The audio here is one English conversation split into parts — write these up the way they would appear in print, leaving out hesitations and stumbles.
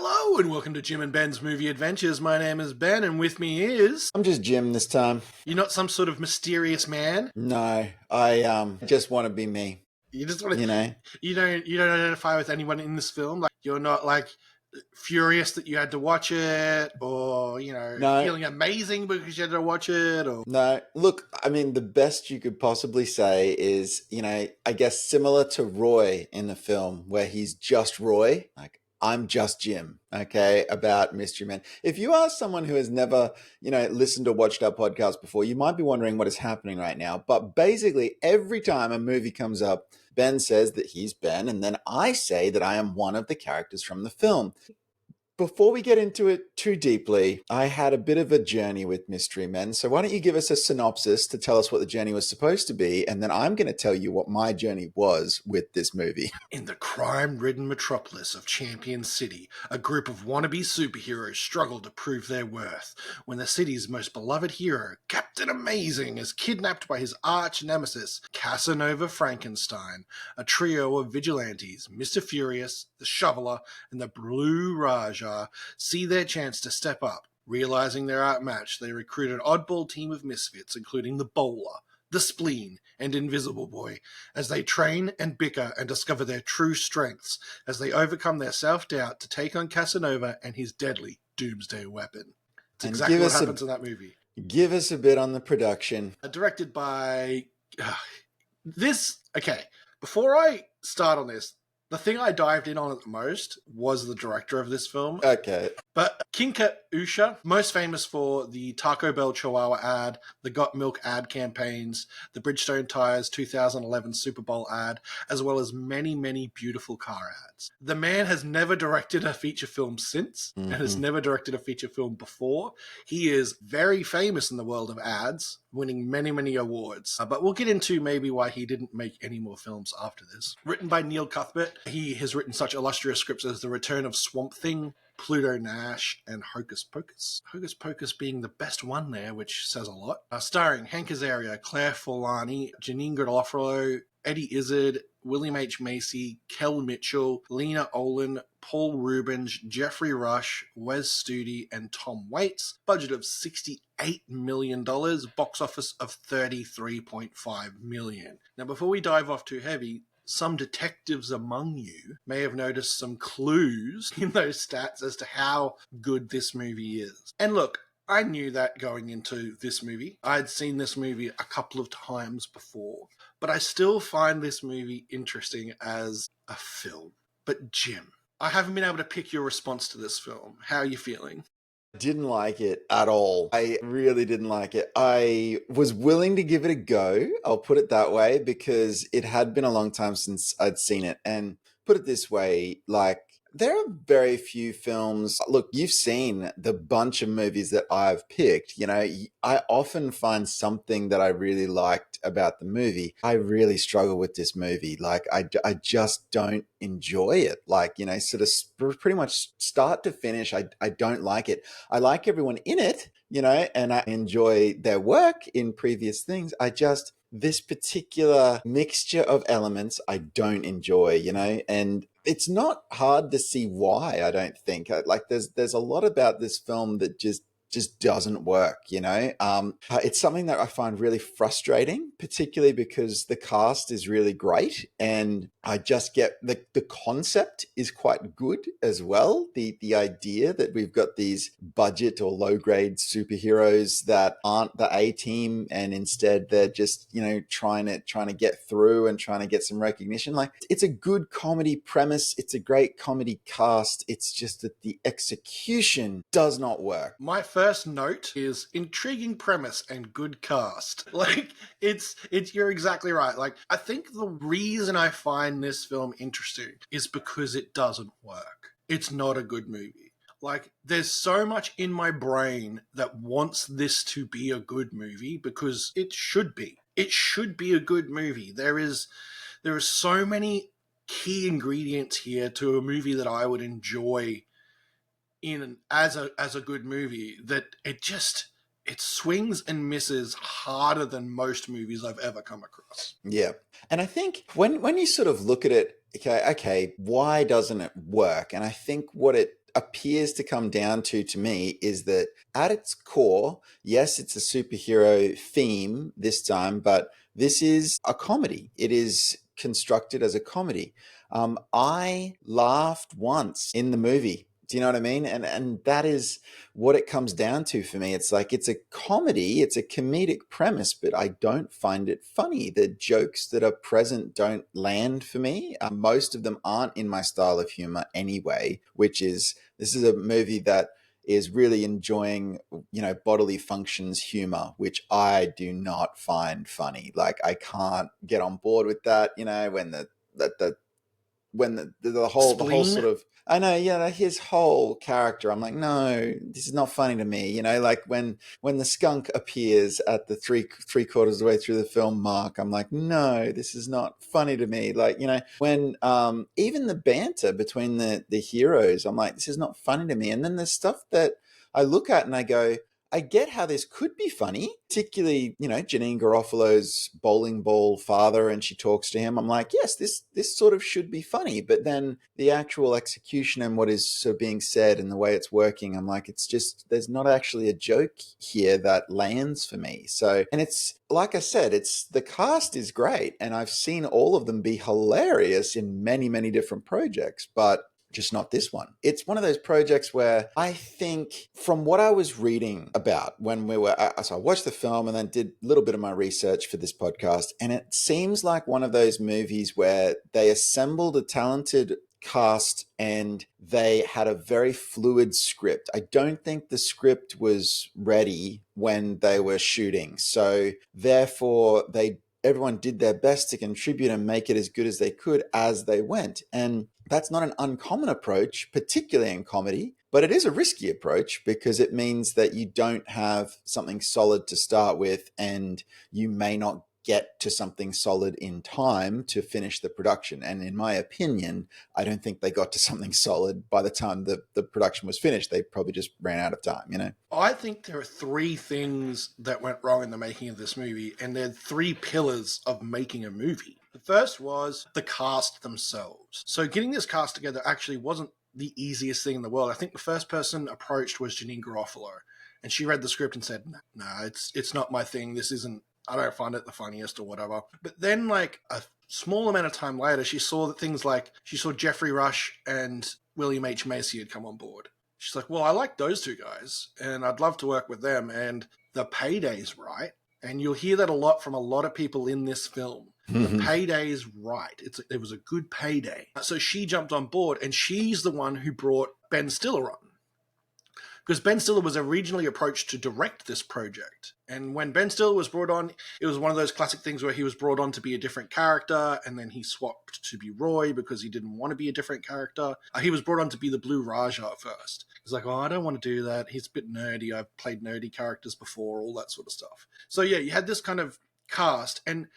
Hello and welcome to Jim and Ben's Movie Adventures. My name is Ben and with me is... I'm just Jim this time. You're not some sort of mysterious man? No, I just want to be me. You just want to... You know? You don't identify with anyone in this film? Like, you're not, like, furious that you had to watch it or, No. feeling amazing because you had to watch it or... No, look, I mean, the best you could possibly say is, I guess similar to Roy in the film where he's just Roy, like, I'm just Jim, okay, about Mystery Men. If you are someone who has never, listened or watched our podcast before, you might be wondering what is happening right now. But basically, every time a movie comes up, Ben says that he's Ben, and then I say that I am one of the characters from the film. Before we get into it too deeply, I had a bit of a journey with Mystery Men. So why don't you give us a synopsis to tell us what the journey was supposed to be, and then I'm going to tell you what my journey was with this movie. In the crime-ridden metropolis of Champion City, a group of wannabe superheroes struggle to prove their worth when the city's most beloved hero, Captain Amazing, is kidnapped by his arch-nemesis, Casanova Frankenstein. A trio of vigilantes, Mr. Furious, the Shoveler, and the Blue Raja, see their chance to step up. Realizing they're outmatched, they recruit an oddball team of misfits, including the Bowler, the Spleen, and Invisible Boy, as they train and bicker and discover their true strengths as they overcome their self-doubt to take on Casanova and his deadly doomsday weapon. It's exactly what happens in that movie. Give us a bit on the production. Directed by... Okay, before I start on this, the thing I dived in on at the most was the director of this film. Okay. But Kinka Usha, most famous for the Taco Bell Chihuahua ad, the Got Milk ad campaigns, the Bridgestone Tires 2011 Super Bowl ad, as well as many, many beautiful car ads. The man has never directed a feature film since, and has never directed a feature film before. He is very famous in the world of ads, winning many, many awards. But we'll get into maybe why he didn't make any more films after this. Written by Neil Cuthbert, he has written such illustrious scripts as The Return of Swamp Thing, Pluto Nash, and Hocus Pocus. Hocus Pocus being the best one there, which says a lot. Starring Hank Azaria, Claire Forlani, Janine Garofalo, Eddie Izzard, William H. Macy, Kel Mitchell, Lena Olin, Paul Rubens, Jeffrey Rush, Wes Studi, and Tom Waits. Budget of $68 million, box office of $33.5 million. Now, before we dive off too heavy, some detectives among you may have noticed some clues in those stats as to how good this movie is. And look, I knew that going into this movie. I'd seen this movie a couple of times before, but I still find this movie interesting as a film. But Jim, I haven't been able to pick your response to this film. How are you feeling? Didn't like it at all. I really didn't like it. I was willing to give it a go. I'll put it that way because it had been a long time since I'd seen it. And put it this way, like, there are very few films. Look, you've seen the bunch of movies that I've picked. I often find something that I really liked about the movie. I really struggle with this movie. Like, I just don't enjoy it. Like, sort of pretty much start to finish, I don't like it. I like everyone in it, and I enjoy their work in previous things. This particular mixture of elements I don't enjoy, and it's not hard to see why. I don't think like there's a lot about this film that just doesn't work, it's something that I find really frustrating, particularly because the cast is really great and I just get the concept is quite good as well. The idea that we've got these budget or low grade superheroes that aren't the A team and instead they're just, trying to get through and trying to get some recognition. Like, it's a good comedy premise. It's a great comedy cast. It's just that the execution does not work. My first note is intriguing premise and good cast. Like, you're exactly right. Like, I think the reason I find this film interesting is because it doesn't work. It's not a good movie. Like, there's so much in my brain that wants this to be a good movie because it should be. It should be a good movie. There are so many key ingredients here to a movie that I would enjoy as a good movie that it swings and misses harder than most movies I've ever come across. Yeah. And I think when you sort of look at it, okay, why doesn't it work? And I think what it appears to come down to me is that at its core, yes, it's a superhero theme this time, but this is a comedy. It is constructed as a comedy. I laughed once in the movie. Do you know what I mean? And that is what it comes down to for me. It's like it's a comedy, it's a comedic premise, but I don't find it funny. The jokes that are present don't land for me. Most of them aren't in my style of humor anyway, which is this is a movie that is really enjoying, bodily functions humor, which I do not find funny. Like I can't get on board with that, when the whole Spleen. sort of I know, yeah, his whole character. I'm like, no, this is not funny to me. Like when the skunk appears at the three quarters of the way through the film mark, I'm like, no, this is not funny to me. Like, when even the banter between the heroes, I'm like, this is not funny to me. And then there's stuff that I look at and I go, I get how this could be funny, particularly, Janine Garofalo's bowling ball father, and she talks to him. I'm like, yes, this sort of should be funny. But then the actual execution and what is so being said and the way it's working, I'm like, it's just, there's not actually a joke here that lands for me. So, and it's, like I said, it's the cast is great. And I've seen all of them be hilarious in many, many different projects. But just not this one. It's one of those projects where I think from what I was reading about when so I watched the film and then did a little bit of my research for this podcast, and it seems like one of those movies where they assembled a talented cast and they had a very fluid script. I don't think the script was ready when they were shooting. So therefore everyone did their best to contribute and make it as good as they could as they went. And that's not an uncommon approach, particularly in comedy, but it is a risky approach because it means that you don't have something solid to start with and you may not get to something solid in time to finish the production. And in my opinion, I don't think they got to something solid by the time the production was finished. They probably just ran out of time, I think there are three things that went wrong in the making of this movie, and they're three pillars of making a movie. The first was the cast themselves. So getting this cast together actually wasn't the easiest thing in the world. I think the first person approached was Janine Garofalo, and she read the script and said, "No, it's not my thing. This isn't. I don't find it the funniest or whatever." But then, like a small amount of time later, she saw that things like she saw Jeffrey Rush and William H Macy had come on board. She's like, well, I like those two guys, and I'd love to work with them, and the payday's right. And you'll hear that a lot from a lot of people in this film. The payday's right. It was a good payday. So she jumped on board, and she's the one who brought Ben Stiller on. Because Ben Stiller was originally approached to direct this project. And when Ben Stiller was brought on, it was one of those classic things where he was brought on to be a different character, and then he swapped to be Roy because he didn't want to be a different character. He was brought on to be the Blue Raja at first. He's like, oh, I don't want to do that. He's a bit nerdy. I've played nerdy characters before, all that sort of stuff. So yeah, you had this kind of cast, and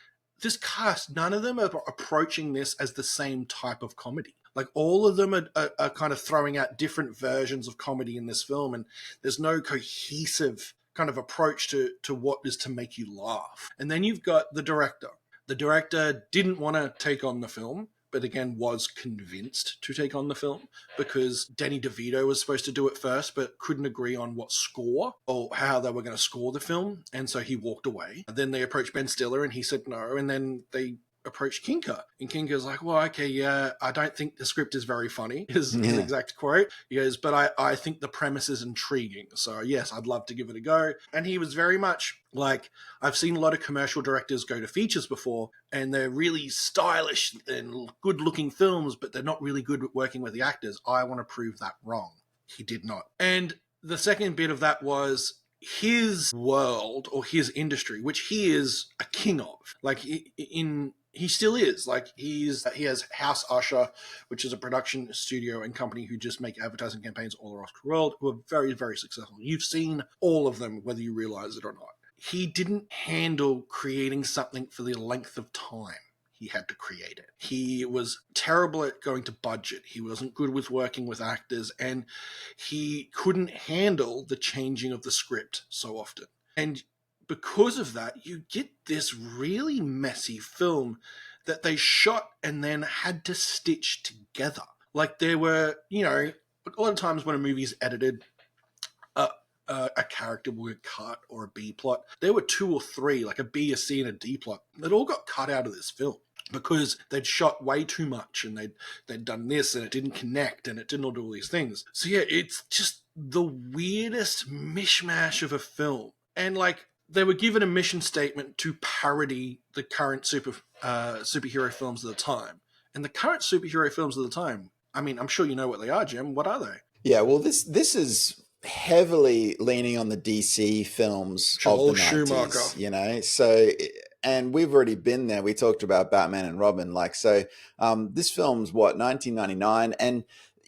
this cast, none of them are approaching this as the same type of comedy. Like all of them are kind of throwing out different versions of comedy in this film, and there's no cohesive kind of approach to what is to make you laugh. And then you've got the director. The director didn't want to take on the film, but again was convinced to take on the film because Danny DeVito was supposed to do it first, but couldn't agree on what score or how they were going to score the film, and so he walked away. Then they approached Ben Stiller, and he said no, and then they approached Kinker. And Kinker's like, well, okay, yeah, I don't think the script is very funny, is his exact quote. He goes, but I think the premise is intriguing. So yes, I'd love to give it a go. And he was very much like, I've seen a lot of commercial directors go to features before, and they're really stylish and good looking films, but they're not really good at working with the actors. I want to prove that wrong. He did not. And the second bit of that was his world or his industry, which he is a king of. Like he still is. Like he has House Usher, which is a production studio and company who just make advertising campaigns all across the world, who are very, very successful. You've seen all of them, whether you realize it or not. He didn't handle creating something for the length of time he had to create it. He was terrible at going to budget. He wasn't good with working with actors, and he couldn't handle the changing of the script so often. And because of that, you get this really messy film that they shot and then had to stitch together. Like there were, a lot of times when a movie's edited, uh, a character will get cut or a B plot. There were 2 or 3, like a B, a C, and a D plot, that all got cut out of this film because they'd shot way too much and they'd done this and it didn't connect and it didn't do all these things. So yeah, it's just the weirdest mishmash of a film. And like they were given a mission statement to parody the current superhero films of the time. And the current superhero films of the time, I mean, I'm sure you know what they are, Jim. What are they? Yeah, well, this is heavily leaning on the DC films of the Joel Schumacher. 90s, you know. So, and we've already been there. We talked about Batman and Robin, like so. This film's what 1999, and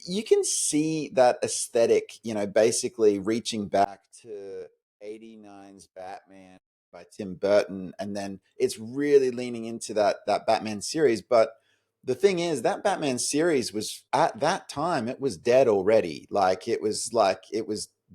you can see that aesthetic, you know, basically reaching back to '89's Batman by Tim Burton, and then it's really leaning into that Batman series, but the thing is that Batman series was at that time it was dead already. Like it was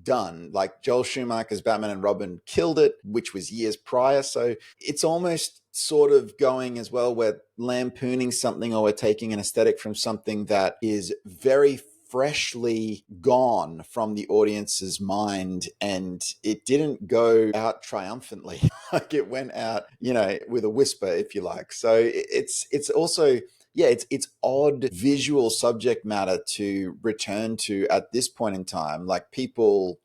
done. Like Joel Schumacher's Batman and Robin killed it, which was years prior. So it's almost sort of going as well. We're lampooning something or we're taking an aesthetic from something that is very freshly gone from the audience's mind, and it didn't go out triumphantly. Like it went out, you know, with a whisper, if you like. So it's also, yeah, it's odd visual subject matter to return to at this point in time. Like people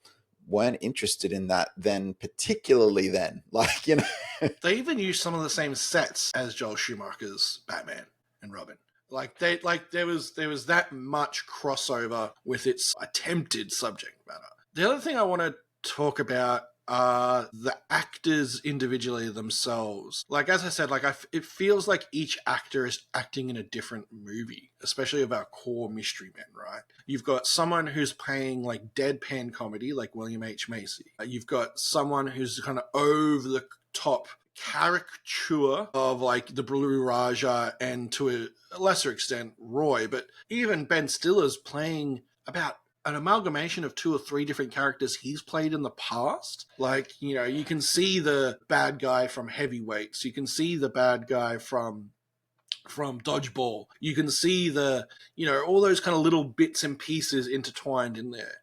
weren't interested in that then, particularly then. Like, you know. They even used some of the same sets as Joel Schumacher's Batman and Robin. There was that much crossover with its attempted subject matter. The other thing I want to talk about are the actors individually themselves. Like as I said, it feels like each actor is acting in a different movie, especially of our core mystery men, right? You've got someone who's playing like deadpan comedy, like William H. Macy. You've got someone who's kind of over the top caricature of like the Blue Raja and to a lesser extent Roy, but even Ben Stiller's playing about an amalgamation of 2 or 3 different characters he's played in the past. Like, you know, you can see the bad guy from Heavyweights, you can see the bad guy from Dodgeball, you can see the, you know, all those kind of little bits and pieces intertwined in there.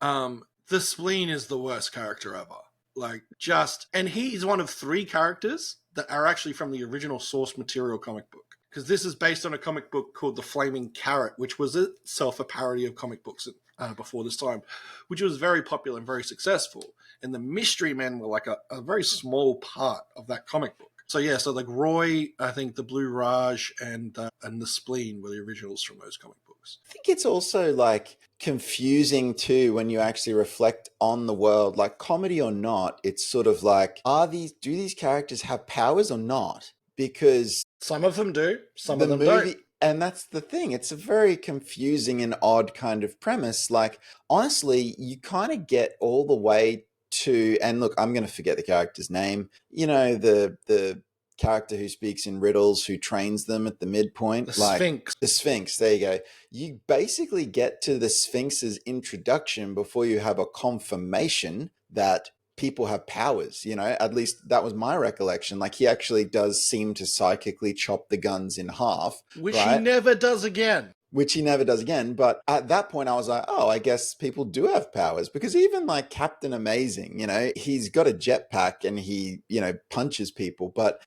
The Spleen is the worst character ever. Like, just, and he's one of 3 characters that are actually from the original source material comic book. Because this is based on a comic book called The Flaming Carrot, which was itself a parody of comic books before this time, which was very popular and very successful. And the Mystery Men were like a very small part of that comic book. So yeah, so like Roy, I think the Blue Raj and the Spleen were the originals from those comic books. I think it's also like confusing too when you actually reflect on the world, like comedy or not. It's sort of like, do these characters have powers or not? Because some of them do, some the of them movie, don't. and that's the thing. It's a very confusing and odd kind of premise. Like, honestly, you kind of get all the way to, and look, I'm going to forget the character's name. You know, the character who speaks in riddles, who trains them at the midpoint, The like Sphinx. the Sphinx. There you go. You basically get to the Sphinx's introduction before you have a confirmation that people have powers, you know. At least that was my recollection. Like he actually does seem to psychically chop the guns in half, Which he right? never does again. Which he never does again. But at that point, I was like, oh, I guess people do have powers, because even like Captain Amazing, you know, he's got a jetpack and he, you know, punches people. But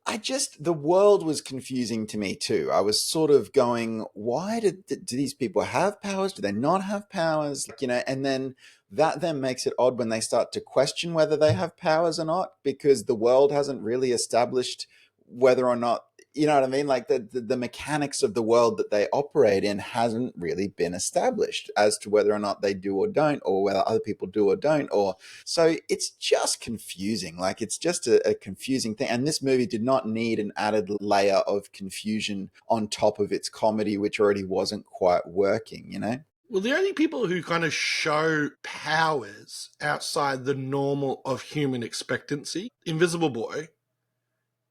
the world was confusing to me too. I was sort of going, why do these people have powers? Do they not have powers? Like, you know, and then that then makes it odd when they start to question whether they have powers or not, because the world hasn't really established whether or not, you know what I mean? Like the mechanics of the world that they operate in hasn't really been established as to whether or not they do or don't, or whether other people do or don't. Or so it's just confusing. Like it's just a confusing thing. And this movie did not need an added layer of confusion on top of its comedy, which already wasn't quite working, you know? Well, the only people who kind of show powers outside the normal of human expectancy, Invisible Boy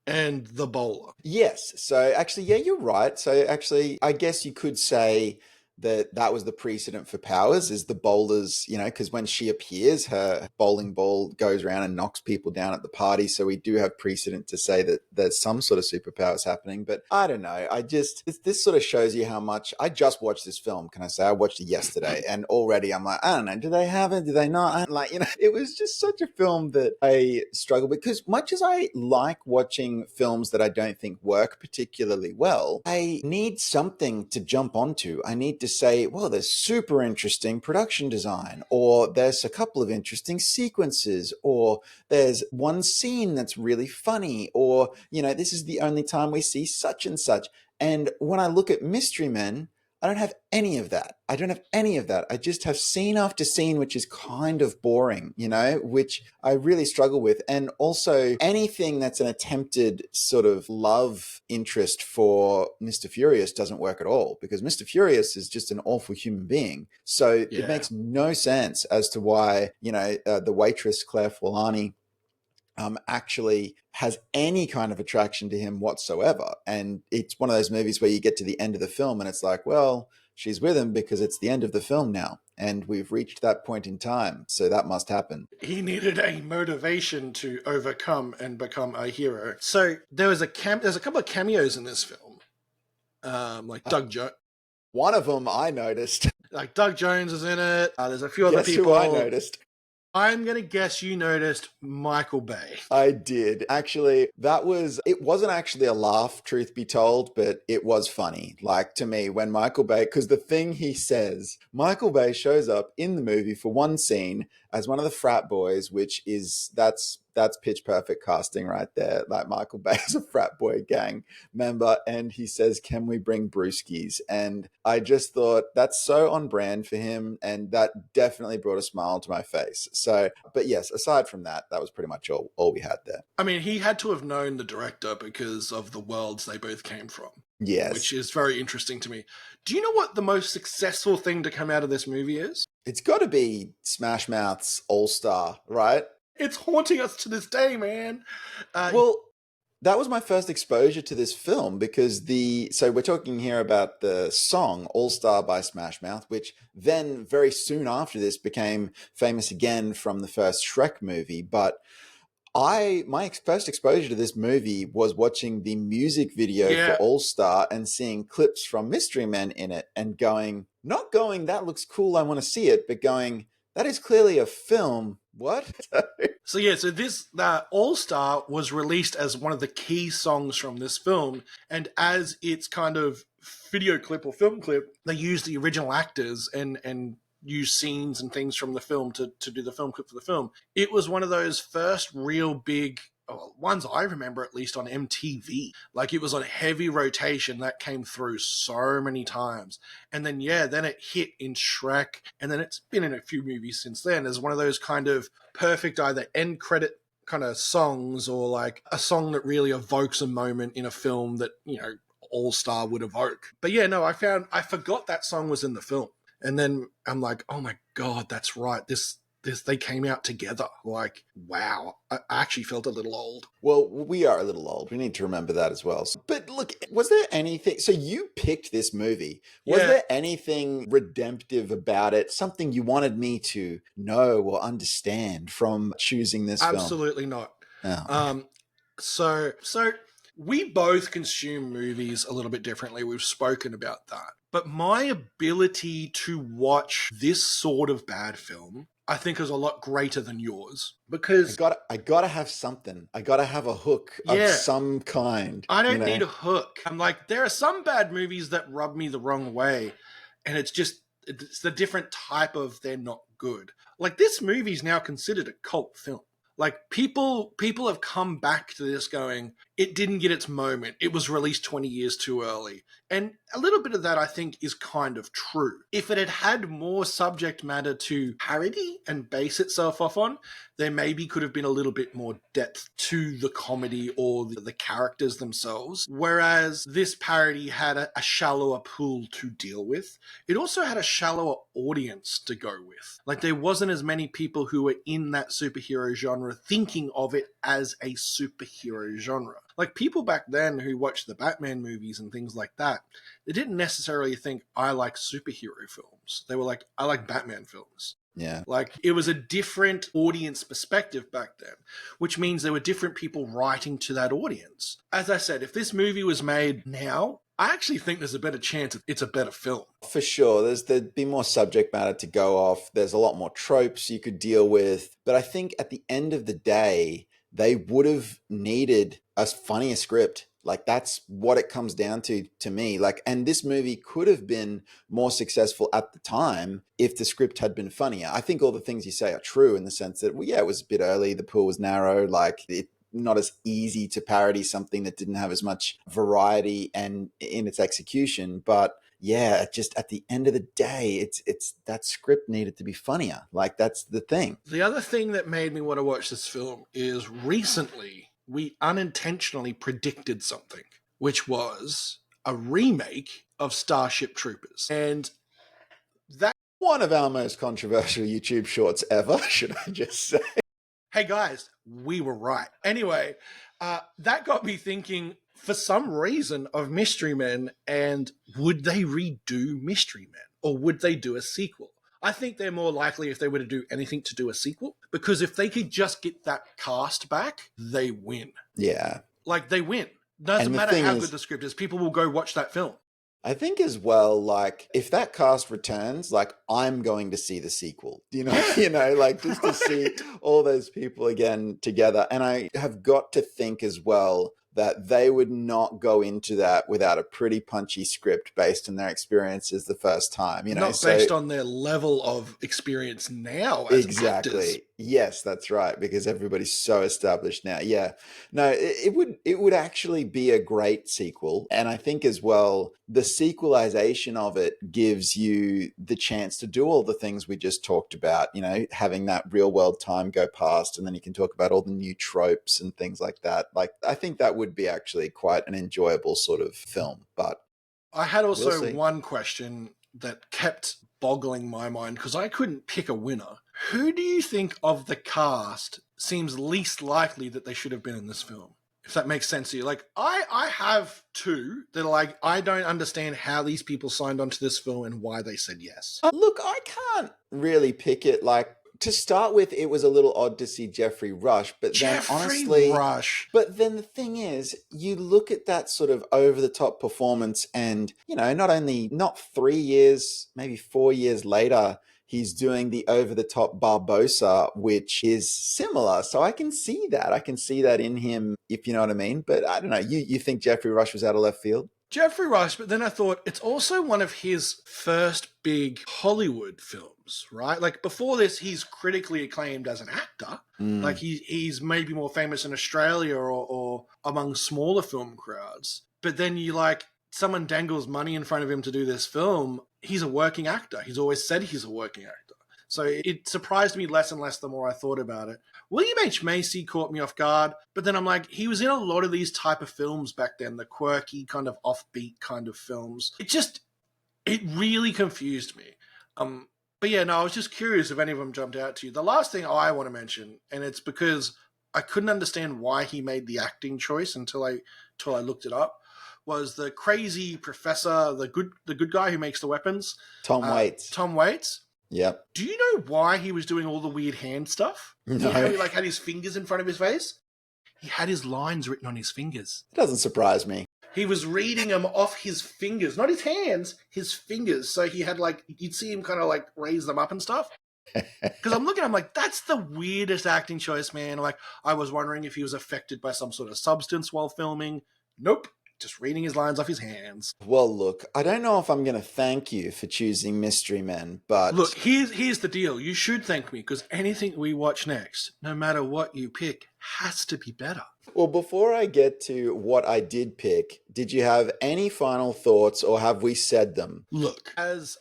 and the Bowler. Yes. So actually, yeah, you're right. So actually, I guess you could say that was the precedent for powers, is the boulders, because when she appears, her bowling ball goes around and knocks people down at the party. So we do have precedent to say that there's some sort of superpowers happening. But I don't know. This sort of shows you how much I just watched this film. Can I say I watched it yesterday, and already I'm like, I don't know, do they have it? Do they not? Like, it was just such a film that I struggle, because much as I like watching films that I don't think work particularly well, I need something to jump onto. I need to say, well, there's super interesting production design, or there's a couple of interesting sequences, or there's one scene that's really funny, or, this is the only time we see such and such. And when I look at Mystery Men, I don't have any of that. I just have scene after scene, which is kind of boring, which I really struggle with. And also anything that's an attempted sort of love interest for Mr. Furious doesn't work at all, because Mr. Furious is just an awful human being. So it makes no sense as to why, the waitress, Claire Forlani, actually has any kind of attraction to him whatsoever. And it's one of those movies where you get to the end of the film and it's like, well, she's with him because it's the end of the film now, and we've reached that point in time, so that must happen. He needed a motivation to overcome and become a hero. So there's a couple of cameos in this film, like Doug Jones. One of them I noticed. Like Doug Jones is in it. There's a few other Guess people. who I noticed? I'm going to guess you noticed Michael Bay. I did. Actually, it wasn't actually a laugh, truth be told, but it was funny. Like, to me, when Michael Bay, because the thing he says, Michael Bay shows up in the movie for one scene as one of the frat boys, that's pitch perfect casting right there. Like, Michael Bay is a frat boy gang member, and he says, "Can we bring brewskis?" And I just thought that's so on brand for him, and that definitely brought a smile to my face. So, but yes, aside from that, that was pretty much all we had there. I mean, he had to have known the director because of the worlds they both came from. Yes. Which is very interesting to me. Do you know what the most successful thing to come out of this movie is? It's got to be Smash Mouth's All-Star, right? It's haunting us to this day, man. Well, that was my first exposure to this film, because so we're talking here about the song All-Star by Smash Mouth, which then very soon after this became famous again from the first Shrek movie. But my first exposure to this movie was watching the music video for All Star and seeing clips from Mystery Men in it, and not going, that looks cool, I want to see it, but going, that is clearly a film. What? So this All Star was released as one of the key songs from this film, and as its kind of video clip or film clip, they used the original actors and use scenes and things from the film to do the film clip for the film. It was one of those first real big ones I remember, at least on MTV. Like, it was on heavy rotation. That came through so many times. And then, then it hit in Shrek. And then it's been in a few movies since then as one of those kind of perfect either end credit kind of songs, or like a song that really evokes a moment in a film that, All Star would evoke. But I forgot that song was in the film. And then I'm like, oh my God, that's right. They came out together. Like, wow. I actually felt a little old. Well, we are a little old. We need to remember that as well. But look, was there anything... So you picked this movie. Was there anything redemptive about it? Something you wanted me to know or understand from choosing this film? Absolutely not. Oh. So we both consume movies a little bit differently. We've spoken about that. But my ability to watch this sort of bad film, I think, is a lot greater than yours, because I gotta have something. I gotta have a hook of some kind. I don't need a hook. I'm like, there are some bad movies that rub me the wrong way, and it's the different type of they're not good. Like, this movie's now considered a cult film. Like, people have come back to this going, it didn't get its moment. It was released 20 years too early. And a little bit of that, I think, is kind of true. If it had had more subject matter to parody and base itself off on, there maybe could have been a little bit more depth to the comedy or the characters themselves. Whereas this parody had a shallower pool to deal with. It also had a shallower audience to go with. Like, there wasn't as many people who were in that superhero genre thinking of it as a superhero genre. Like, people back then who watched the Batman movies and things like that, they didn't necessarily think, I like superhero films. They were like, I like Batman films. Yeah. Like, it was a different audience perspective back then, which means there were different people writing to that audience. As I said, if this movie was made now, I actually think there's a better chance it's a better film. For sure. There'd be more subject matter to go off. There's a lot more tropes you could deal with. But I think at the end of the day, they would have needed a funnier script. Like, that's what it comes down to me. Like, and this movie could have been more successful at the time if the script had been funnier. I think all the things you say are true in the sense that, well, yeah, it was a bit early. The pool was narrow. Like, it not as easy to parody something that didn't have as much variety and in its execution. But yeah, just at the end of the day, it's that script needed to be funnier. Like, that's the thing. The other thing that made me want to watch this film is recently we unintentionally predicted something, which was a remake of Starship Troopers. And that, one of our most controversial YouTube shorts ever, should I just say. Hey guys, we were right. Anyway, that got me thinking, for some reason, of Mystery Men, and would they redo Mystery Men? Or would they do a sequel? I think they're more likely, if they were to do anything, to do a sequel. Because if they could just get that cast back, they win. Yeah. Like, they win. Doesn't matter how good the script is, people will go watch that film. I think as well, like, if that cast returns, like, I'm going to see the sequel, like, just to see all those people again together. And I have got to think as well that they would not go into that without a pretty punchy script based on their experiences the first time, Not based on their level of experience now as exactly actors. Yes, that's right, because everybody's so established now. Yeah, no, it would actually be a great sequel. And I think as well, the sequelization of it gives you the chance to do all the things we just talked about, having that real world time go past, and then you can talk about all the new tropes and things like that. Like, I think that would be actually quite an enjoyable sort of film. But I had also one question that kept boggling my mind because I couldn't pick a winner. Who do you think of the cast seems least likely that they should have been in this film? If that makes sense to you. Like, I have two that are like, I don't understand how these people signed on to this film and why they said yes. Look, I can't really pick it. Like, to start with, it was a little odd to see Jeffrey Rush, but then honestly, but then the thing is, you look at that sort of over the top performance and, not 3 years, maybe 4 years later, he's doing the over the top Barbosa, which is similar. So I can see that. I can see that in him, if you know what I mean. But I don't know. You think Jeffrey Rush was out of left field? Jeffrey Rush, but then I thought it's also one of his first big Hollywood films, right? Like, before this, he's critically acclaimed as an actor. Like, he's maybe more famous in Australia or among smaller film crowds. But then someone dangles money in front of him to do this film. He's a working actor. He's always said he's a working actor. So it surprised me less and less the more I thought about it. William H. Macy caught me off guard, but then I'm like, he was in a lot of these type of films back then, the quirky kind of offbeat kind of films. It really confused me. But yeah, no, I was just curious if any of them jumped out to you. The last thing I want to mention, and it's because I couldn't understand why he made the acting choice until I looked it up, was the crazy professor, the good guy who makes the weapons. Tom Waits. Tom Waits. Yep. Do you know why he was doing all the weird hand stuff? No. How he had his fingers in front of his face? He had his lines written on his fingers. It doesn't surprise me. He was reading them off his fingers, not his hands, his fingers. So he had you'd see him kind of raise them up and stuff. Because I'm looking, I'm like, that's the weirdest acting choice, man. Like, I was wondering if he was affected by some sort of substance while filming. Nope. Just reading his lines off his hands. Well, look, I don't know if I'm going to thank you for choosing Mystery Men, but... Look, here's the deal. You should thank me, because anything we watch next, no matter what you pick, has to be better. Well, before I get to what I did pick, did you have any final thoughts, or have we said them? Look, as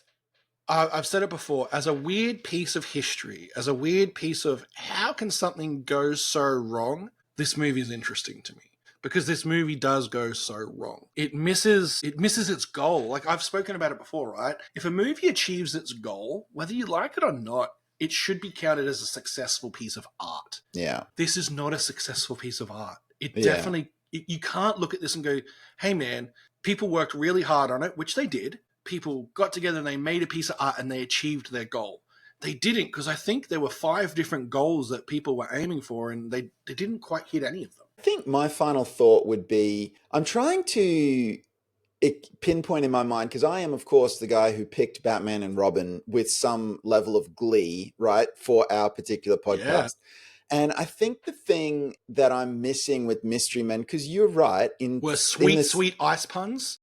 I've said it before, as a weird piece of history, as a weird piece of how can something go so wrong, this movie is interesting to me. Because this movie does go so wrong. It misses its goal. Like, I've spoken about it before, right? If a movie achieves its goal, whether you like it or not, it should be counted as a successful piece of art. Yeah. This is not a successful piece of art. It definitely You can't look at this and go, hey man, people worked really hard on it, which they did. People got together and they made a piece of art and they achieved their goal. They didn't, because I think there were 5 different goals that people were aiming for, and they didn't quite hit any of them. I think my final thought would be I'm trying to pinpoint in my mind, because I am, of course, the guy who picked Batman and Robin with some level of glee, right, for our particular Yeah. podcast. And I think the thing that I'm missing with Mystery Men, because you're right, Were in sweet, this, sweet ice puns.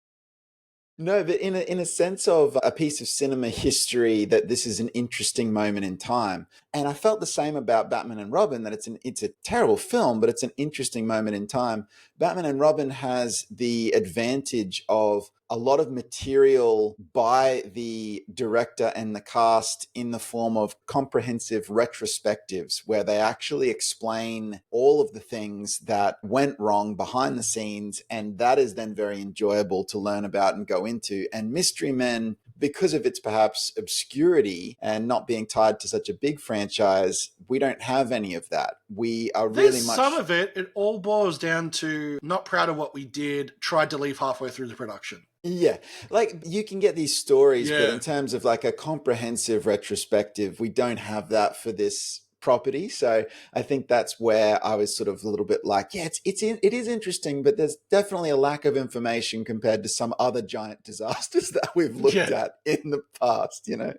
no, but in a sense of a piece of cinema history, that this is an interesting moment in time. And I felt the same about Batman and Robin, that it's a terrible film, but it's an interesting moment in time. Batman and Robin has the advantage of a lot of material by the director and the cast in the form of comprehensive retrospectives, where they actually explain all of the things that went wrong behind the scenes. And that is then very enjoyable to learn about and go into. And Mystery Men, because of its perhaps obscurity and not being tied to such a big franchise, we don't have any of that. We are There's really much... some of it. It all boils down to not proud of what we did, tried to leave halfway through the production. Yeah, like you can get these stories, but Yeah. in terms of like a comprehensive retrospective, we don't have that for this property. So I think that's where I was sort of a little bit like, yeah, it is interesting, but there's definitely a lack of information compared to some other giant disasters that we've looked at in the past, you know.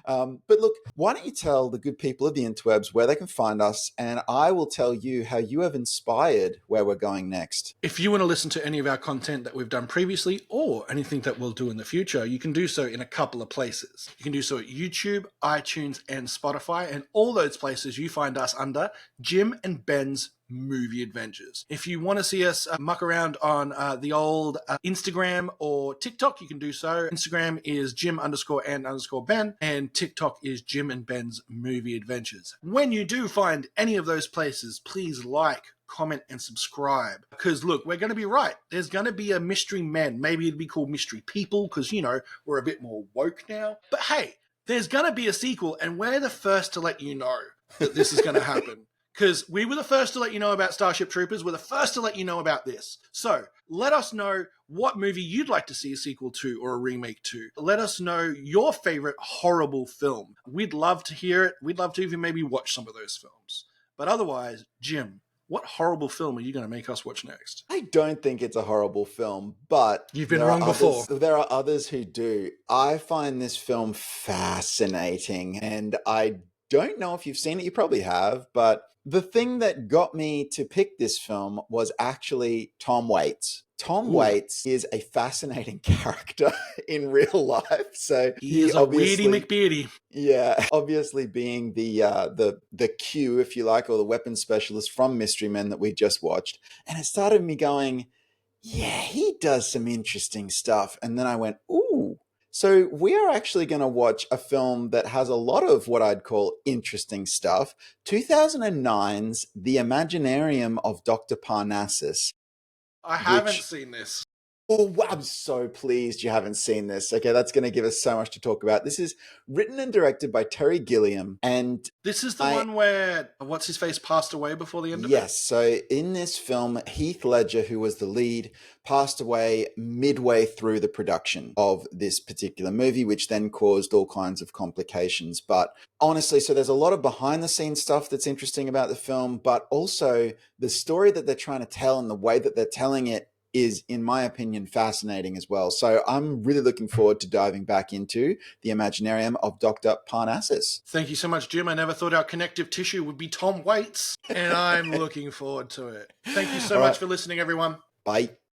But look, why don't you tell the good people of the interwebs where they can find us, and I will tell you how you have inspired where we're going next. If you want to listen to any of our content that we've done previously or anything that we'll do in the future, you can do so in a couple of places. You can do so at YouTube, iTunes, and Spotify, and all those places you find us under Jim and Ben's Movie Adventures. If you want to see us muck around on the old Instagram or TikTok, you can do so. Instagram is Jim_and_Ben, and TikTok is Jim and Ben's Movie Adventures. When you do find any of those places, please like, comment, and subscribe. Because look, we're going to be right. There's going to be a Mystery Men. Maybe it'd be called Mystery People, because, you know, we're a bit more woke now. But hey, there's going to be a sequel, and we're the first to let you know that this is going to happen. Because we were the first to let you know about Starship Troopers. We're the first to let you know about this. So let us know what movie you'd like to see a sequel to or a remake to. Let us know your favorite horrible film. We'd love to hear it. We'd love to even maybe watch some of those films. But otherwise, Jim, what horrible film are you going to make us watch next? I don't think it's a horrible film, but you've been wrong before. There are others who do. I find this film fascinating, and I don't know if you've seen it. You probably have, but the thing that got me to pick this film was actually Tom Waits. Tom Waits is a fascinating character in real life. So he is a weirdy McBeardy. Yeah, obviously being the Q, if you like, or the weapons specialist from Mystery Men that we just watched. And it started me going, yeah, he does some interesting stuff. And then I went, ooh. So we are actually going to watch a film that has a lot of what I'd call interesting stuff. 2009's The Imaginarium of Dr. Parnassus. I haven't seen this. Oh, I'm so pleased you haven't seen this. Okay, that's going to give us so much to talk about. This is written and directed by Terry Gilliam. And this is the one where what's-his-face passed away before the end of it? Yes, so in this film, Heath Ledger, who was the lead, passed away midway through the production of this particular movie, which then caused all kinds of complications. But honestly, so there's a lot of behind-the-scenes stuff that's interesting about the film, but also the story that they're trying to tell and the way that they're telling it is, in my opinion, fascinating as well. So I'm really looking forward to diving back into The Imaginarium of Dr. Parnassus. Thank you so much, Jim. I never thought our connective tissue would be Tom Waits, and I'm looking forward to it. Thank you so much for listening, everyone. Bye.